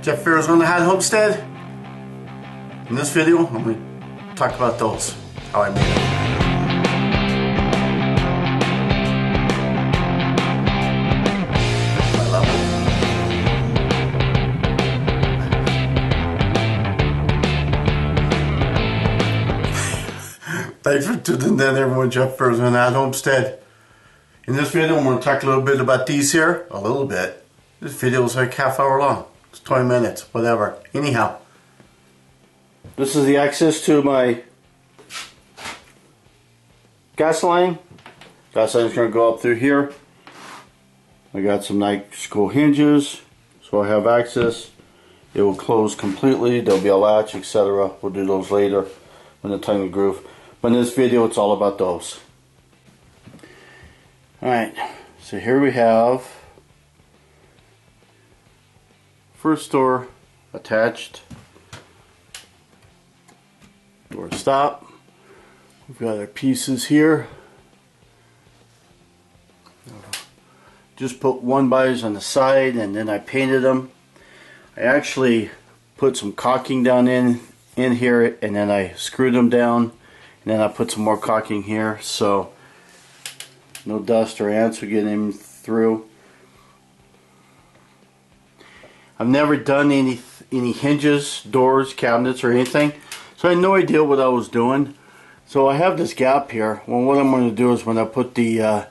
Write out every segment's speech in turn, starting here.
Jeff Farrell's on the Hat Homestead. In this video, I'm going to talk about those, how I made it. I love it. Thanks for tuning in, everyone. Jeff Farrell's on the Hat Homestead. In this video, I'm going to talk a little bit about these here. A little bit. This video is like half hour long. It's 20 minutes, whatever. Anyhow. This is the access to my gas line. Gas line is going to go up through here. I got some nice cool hinges, so I have access. It will close completely. There'll be a latch, etc. We'll do those later when the time to groove. But in this video, it's all about those. Alright, so here we have first door attached. Door stop. We've got our pieces here. Just put 1x on the side and then I painted them. I actually put some caulking down in here and then I screwed them down and then I put some more caulking here so no dust or ants will get in through. I've never done any hinges, doors, cabinets or anything, so I had no idea what I was doing. So I have this gap here. Well, what I'm going to do is when I put the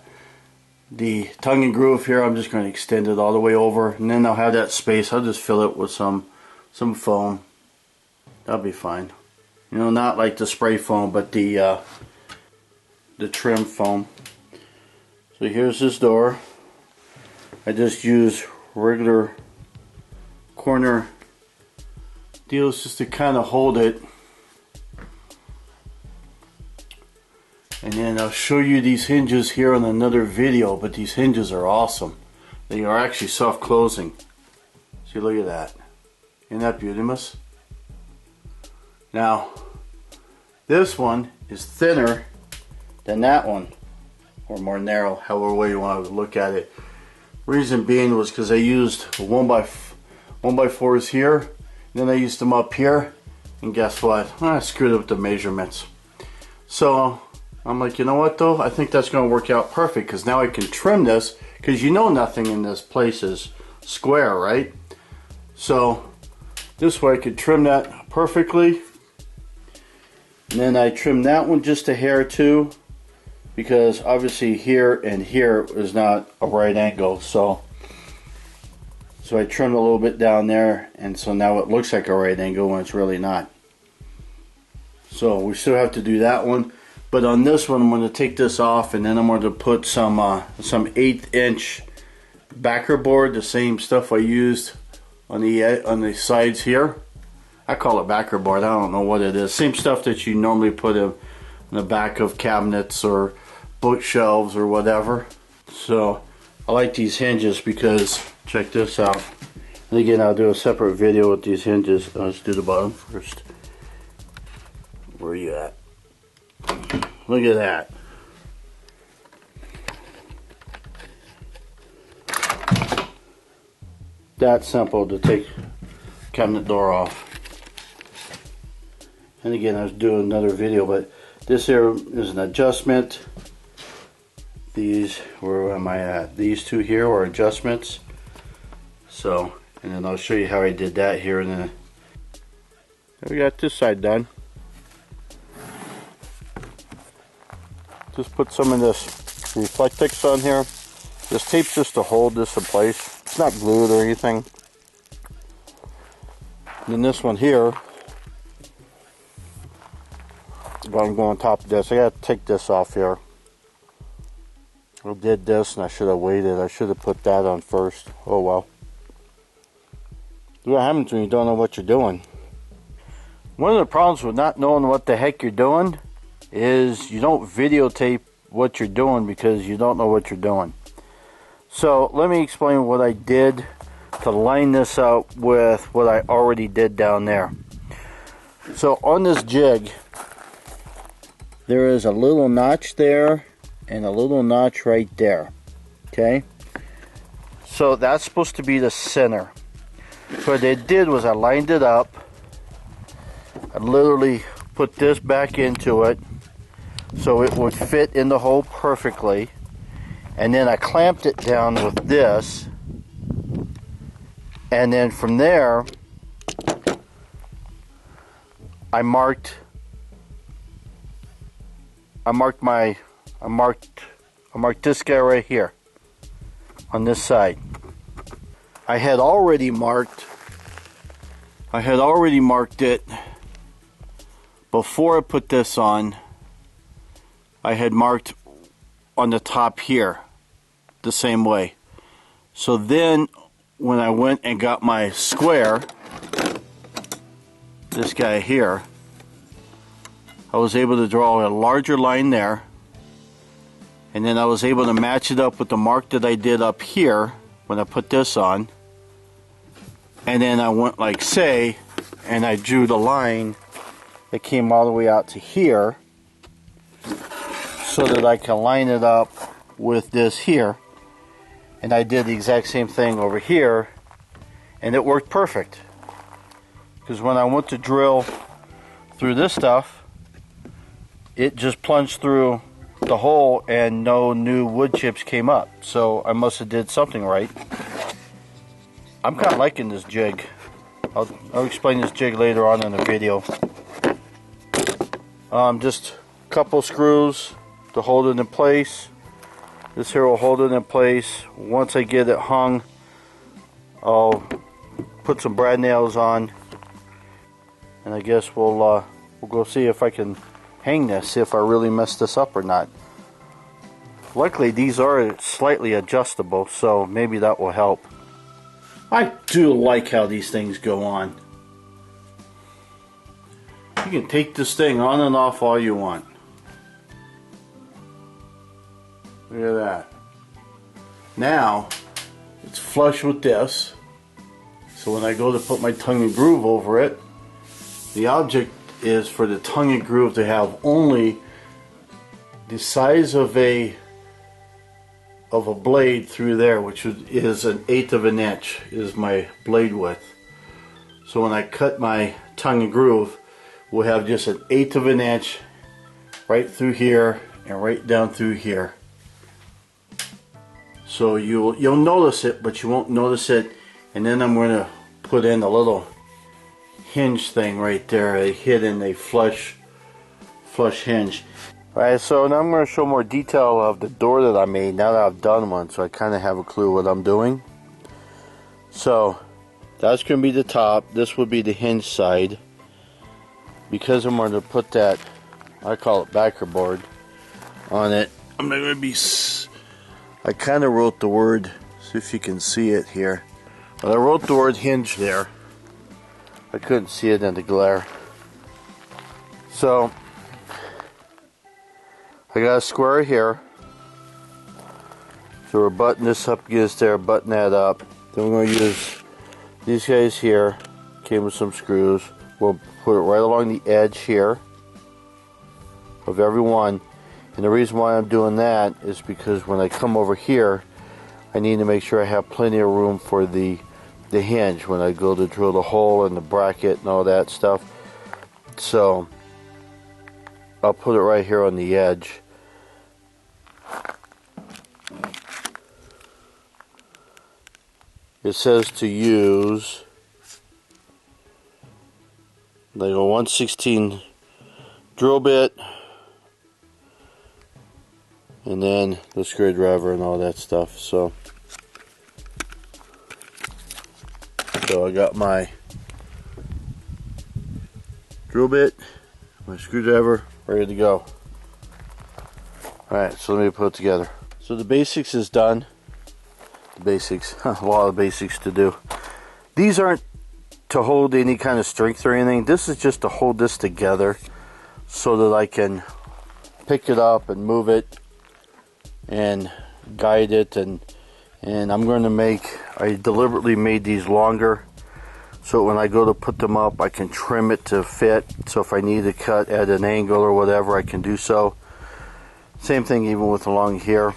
tongue and groove here, I'm just going to extend it all the way over, and then I'll have that space. I'll just fill it with some foam. That'll be fine. You know, not like the spray foam, but the trim foam. So here's this door. I just use regular corner deals just to kind of hold it, and then I'll show you these hinges here in another video, but these hinges are awesome. They are actually soft closing. See, look at that. Isn't that beautiful? Now this one is thinner than that one, or more narrow, however way you want to look at it. Reason being was because I used 1x4s here, and then I used them up here, and guess what? I screwed up the measurements. So I'm like, you know what though? I think that's going to work out perfect because now I can trim this, because you know nothing in this place is square, right? So this way I could trim that perfectly. And then I trim that one just a hair too, because obviously here and here is not a right angle, so I trimmed a little bit down there, and so now it looks like a right angle when it's really not. So we still have to do that one, but on this one I'm going to take this off, and then I'm going to put some 1/8" backer board, the same stuff I used on the sides here. I call it backer board. I don't know what it is. Same stuff that you normally put in the back of cabinets or bookshelves or whatever. So I like these hinges because check this out. And again, I'll do a separate video with these hinges. Let's do the bottom first. Where are you at? Look at that. That simple to take cabinet door off. And again, I was doing another video, but this here is an adjustment. These, where am I at? These two here are adjustments. So, and then I'll show you how I did that here. And then we got this side done. Just put some of this Reflectix on here. This tape's just to hold this in place. It's not glued or anything. And then this one here, I'm going to go on top of this. I got to take this off here. I did this and I should have waited. I should have put that on first. Oh well. What happens when you don't know what you're doing? One of the problems with not knowing what the heck you're doing is you don't videotape what you're doing because you don't know what you're doing. So let me explain what I did to line this out with what I already did down there. So on this jig, there is a little notch there and a little notch right there. Okay, so that's supposed to be the center. So what I did was I lined it up. I literally put this back into it so it would fit in the hole perfectly. And then I clamped it down with this. And then from there, I marked this guy right here on this side. I had already marked it before I put this on. I had marked on the top here the same way. So then when I went and got my square, this guy here, I was able to draw a larger line there, and then I was able to match it up with the mark that I did up here when I put this on. And then I went like say, and I drew the line that came all the way out to here so that I can line it up with this here. And I did the exact same thing over here, and it worked perfect. Because when I went to drill through this stuff, it just plunged through the hole and no new wood chips came up. So I must have did something right. I'm kind of liking this jig. I'll explain this jig later on in the video. Just a couple screws to hold it in place. This here will hold it in place. Once I get it hung, I'll put some brad nails on, and I guess we'll go see if I can hang this, see if I really messed this up or not. Luckily these are slightly adjustable, so maybe that will help. I do like how these things go on. You can take this thing on and off all you want. Look at that. Now it's flush with this, so when I go to put my tongue and groove over it, the object is for the tongue and groove to have only the size of a blade through there, which is 1/8 of an inch is my blade width. So when I cut my tongue and groove, we'll have just 1/8 of an inch right through here and right down through here. So you'll notice it, but you won't notice it. And then I'm going to put in a little hinge thing right there, a flush hinge. Alright, so now I'm going to show more detail of the door that I made now that I've done one, so I kind of have a clue what I'm doing. So that's going to be the top. This would be the hinge side. Because I'm going to put that, I call it backer board, on it, I'm not going to be... I kind of wrote the word, see if you can see it here. But I wrote the word hinge there. I couldn't see it in the glare. So I got a square here. So we're buttoning this up against there, button that up. Then we're going to use these guys here. Came with some screws. We'll put it right along the edge here of every one. And the reason why I'm doing that is because when I come over here, I need to make sure I have plenty of room for the hinge when I go to drill the hole and the bracket and all that stuff. So I'll put it right here on the edge. It says to use like a 1/16 drill bit, and then the screwdriver and all that stuff. So I got my drill bit, my screwdriver, ready to go. Alright, so let me put it together. So the basics is done. The basics, a lot of basics to do. These aren't to hold any kind of strength or anything. This is just to hold this together so that I can pick it up and move it and guide it, and I'm going to I deliberately made these longer so when I go to put them up I can trim it to fit, so if I need to cut at an angle or whatever I can do so. Same thing even with along here.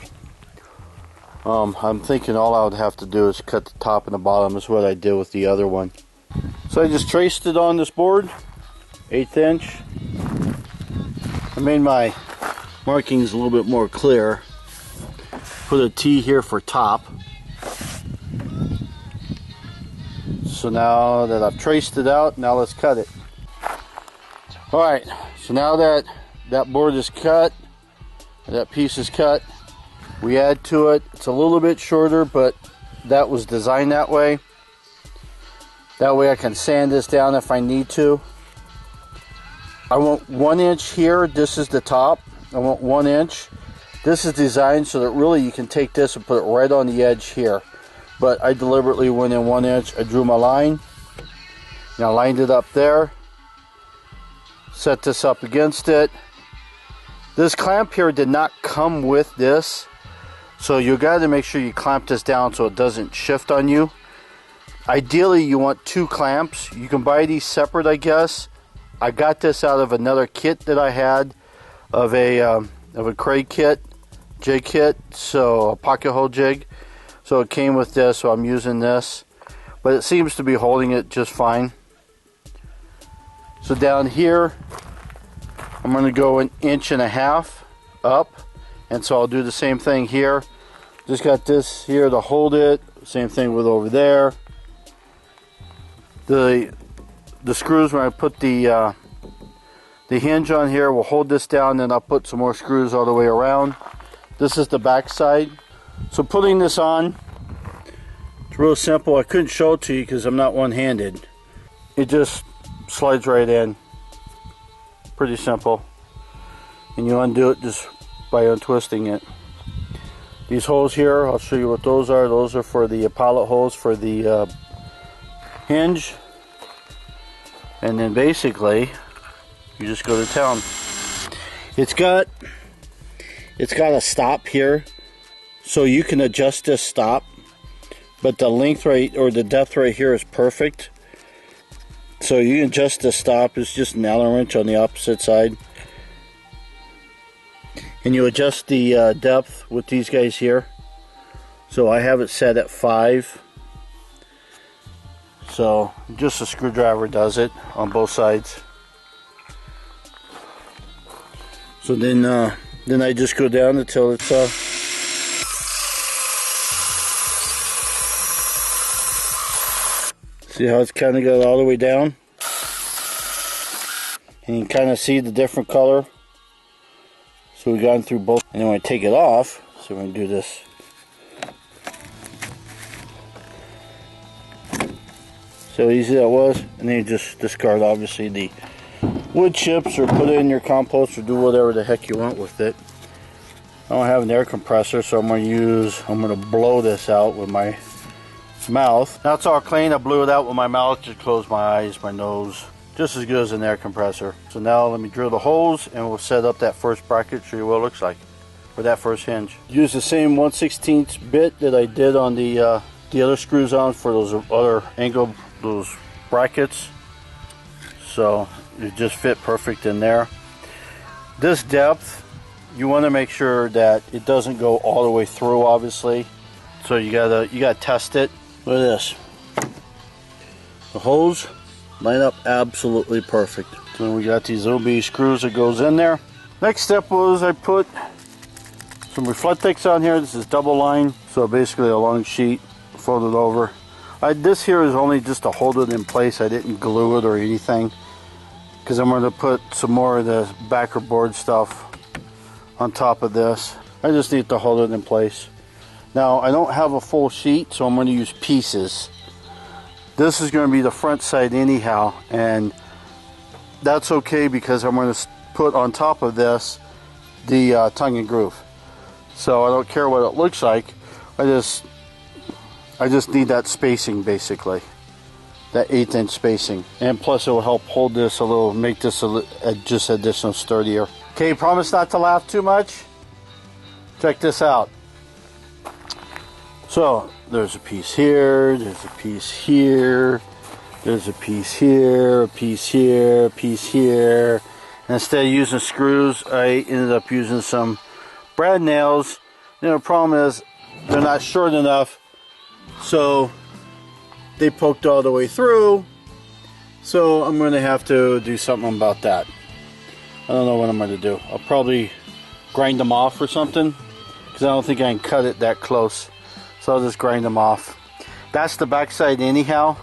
I'm thinking all I would have to do is cut the top and the bottom. Is what I did with the other one. So I just traced it on this board, 1/8 inch. I made my markings a little bit more clear. Put a T here for top. So now that I've traced it out, now let's cut it. Alright, so now that that board is cut, that piece is cut, we add to it. It's a little bit shorter, but that was designed that way. That way I can sand this down if I need to. I want 1 inch here. This is the top. I want 1 inch. This is designed so that really you can take this and put it right on the edge here. But I deliberately went in 1 inch. I drew my line. And I lined it up there. Set this up against it. This clamp here did not come with this. So you got to make sure you clamp this down so it doesn't shift on you. Ideally you want 2 clamps. You can buy these separate, I guess. I got this out of another kit that I had of a Craig kit, jig kit, so a pocket hole jig. So it came with this, so I'm using this. But it seems to be holding it just fine. So down here, I'm going to go 1.5 inches up. And so I'll do the same thing here. Just got this here to hold it. Same thing with over there. The screws, when I put the hinge on here, will hold this down. Then I'll put some more screws all the way around. This is the back side. So putting this on, it's real simple. I couldn't show it to you because I'm not one-handed. It just slides right in. Pretty simple. And you undo it just by untwisting it. These holes here, I'll show you what those are. Those are for the pilot holes for the hinge. And then basically you just go to town. It's got a stop here, so you can adjust this stop, but the length right or the depth right here is perfect. So you can adjust the stop. It's just an Allen wrench on the opposite side. And you adjust the depth with these guys here. So I have it set at 5. So just a screwdriver does it on both sides. So then I just go down until it's see how it's kind of got all the way down, and you can kind of see the different color. So we've gone through both, and then when I take it off, so we're going to do this. So easy that was, and then you just discard obviously the wood chips or put it in your compost or do whatever the heck you want with it. I don't have an air compressor, so I'm going to blow this out with my mouth. Now it's all clean. I blew it out with my mouth, just closed my eyes, my nose. Just as good as an air compressor. So now let me drill the holes and we'll set up that first bracket, show you what it looks like for that first hinge. Use the same 1/16 bit that I did on the other screws on for those other angle, those brackets. So it just fit perfect in there. This depth, you want to make sure that it doesn't go all the way through, obviously. So you gotta test it. Look at this. The holes line up absolutely perfect. So we got these OB screws that goes in there. Next step was I put some Reflectix on here. This is double line, so basically a long sheet folded over. This here is only just to hold it in place. I didn't glue it or anything because I'm going to put some more of the backer board stuff on top of this. I just need to hold it in place. Now I don't have a full sheet, so I'm going to use pieces. This is going to be the front side anyhow, and that's okay because I'm going to put on top of this the tongue and groove. So I don't care what it looks like. I just need that spacing, basically, that 1/8 inch spacing, and plus it will help hold this a little, make this just additional sturdier. Okay, promise not to laugh too much. Check this out. So there's a piece here, there's a piece here, there's a piece here, a piece here, a piece here. And instead of using screws, I ended up using some brad nails. You know, the problem is they're not short enough, so they poked all the way through. So I'm going to have to do something about that. I don't know what I'm going to do. I'll probably grind them off or something, because I don't think I can cut it that close. So I'll just grind them off. That's the back side anyhow,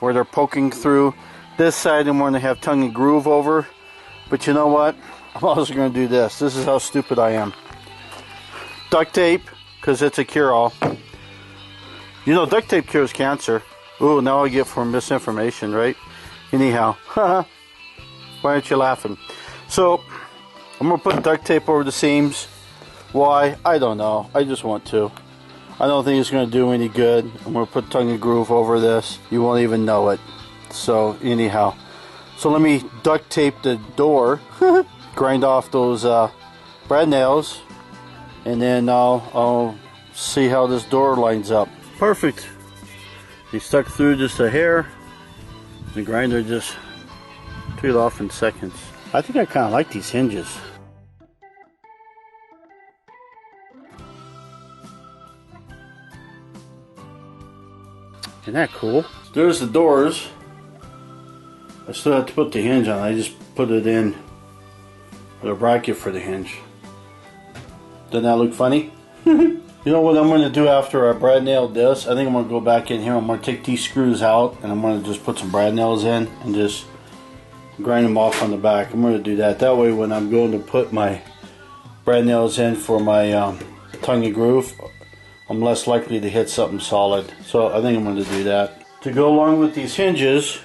where they're poking through. This side I'm going to have tongue and groove over. But you know what? I'm also going to do this. This is how stupid I am. Duct tape, because it's a cure-all. You know, duct tape cures cancer. Ooh, now I get for misinformation, right? Anyhow, why aren't you laughing? So, I'm going to put duct tape over the seams. Why? I don't know. I just want to. I don't think it's going to do any good. I'm going to put tongue and groove over this. You won't even know it. So, anyhow. So let me duct tape the door. Grind off those brad nails. And then I'll see how this door lines up. Perfect. They stuck through just a hair. The grinder just took it off in seconds. I think I kind of like these hinges. Isn't that cool? There's the doors. I still have to put the hinge on. I just put it in with a bracket for the hinge. Doesn't that look funny? You know what I'm going to do after I brad nailed this? I think I'm going to go back in here. I'm going to take these screws out and I'm going to just put some brad nails in and just grind them off on the back. I'm going to do that. That way when I'm going to put my brad nails in for my tongue and groove, I'm less likely to hit something solid. So I think I'm going to do that. To go along with these hinges,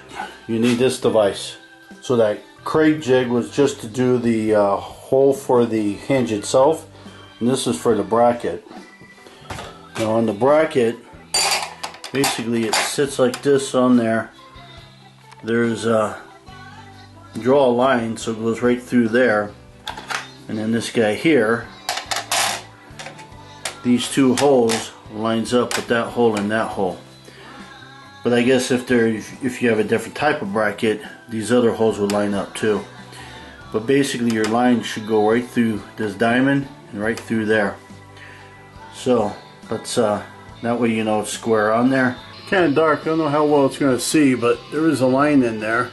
you need this device. So that Craig jig was just to do the hole for the hinge itself, and this is for the bracket. Now on the bracket, basically it sits like this on there. There's draw a line so it goes right through there, and then this guy here, these two holes lines up with that hole and that hole. But I guess if you have a different type of bracket, these other holes would line up too. But basically your line should go right through this diamond and right through there. So let's that way you know it's square on there. Kind of dark, I don't know how well it's going to see, but there is a line in there.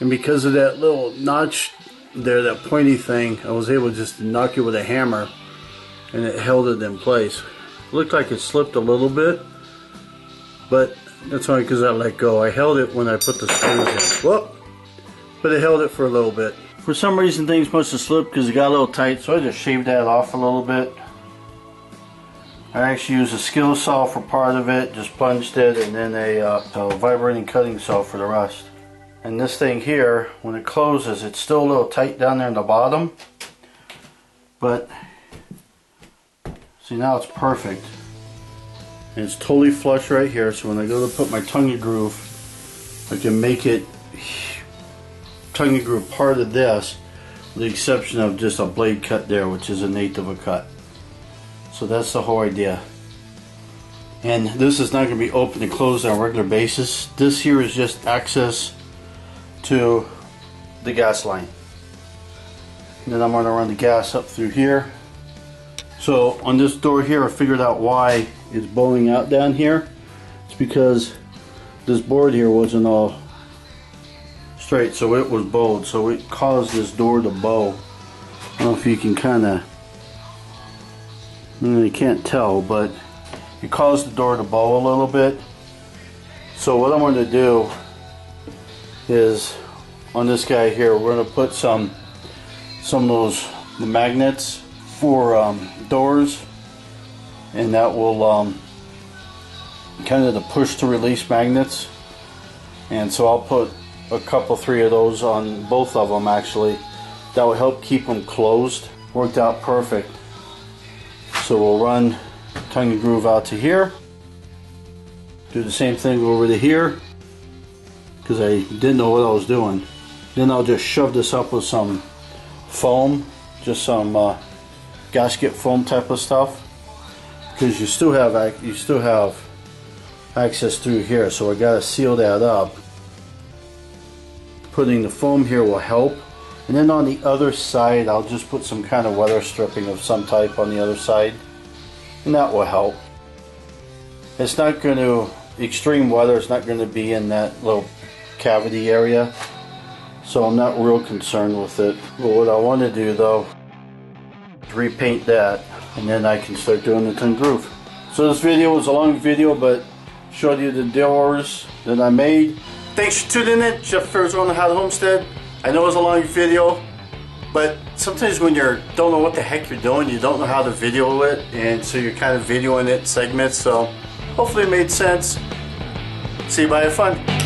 And because of that little notch there, that pointy thing, I was able just to knock it with a hammer and it held it in place. It looked like it slipped a little bit, but that's only because I let go. I held it when I put the screws in. Whoop! But it held it for a little bit. For some reason things must have slipped because it got a little tight, so I just shaved that off a little bit. I actually used a skill saw for part of it, just punched it, and then a vibrating cutting saw for the rest. And this thing here, when it closes, it's still a little tight down there in the bottom, but see, now it's perfect. And it's totally flush right here, so when I go to put my tongue and groove, I can make it tongue and groove part of this, with the exception of just a blade cut there, which is an eighth of a cut. So that's the whole idea. And this is not going to be open and closed on a regular basis. This here is just access to the gas line. And then I'm going to run the gas up through here. So on this door here, I figured out why it's bowing out down here. It's because this board here wasn't all straight, so it was bowed. So it caused this door to bow. I don't know if you can kind of, you can't tell, but it caused the door to bow a little bit. So what I'm going to do is on this guy here, we're going to put some of those magnets for doors, and that will kind of the push to release magnets. And so I'll put a couple, three of those on both of them actually. That will help keep them closed. Worked out perfect. So we'll run tongue and groove out to here. Do the same thing over to here, because I didn't know what I was doing. Then I'll just shove this up with some foam, just some gasket foam type of stuff, because you still have access through here. So I got to seal that up. Putting the foam here will help. And then on the other side, I'll just put some kind of weather stripping of some type on the other side. and that will help. It's not going to, extreme weather, it's not going to be in that little cavity area, so I'm not real concerned with it. But what I want to do though is repaint that, and then I can start doing the tin groove. So this video was a long video, but showed you the doors that I made. Thanks for tuning in. Jeff Ferris on the How to Homestead. I know it was a long video, but sometimes when you don't know what the heck you're doing, you don't know how to video it, and so you're kind of videoing it in segments. So hopefully it made sense. See you, bye, have fun.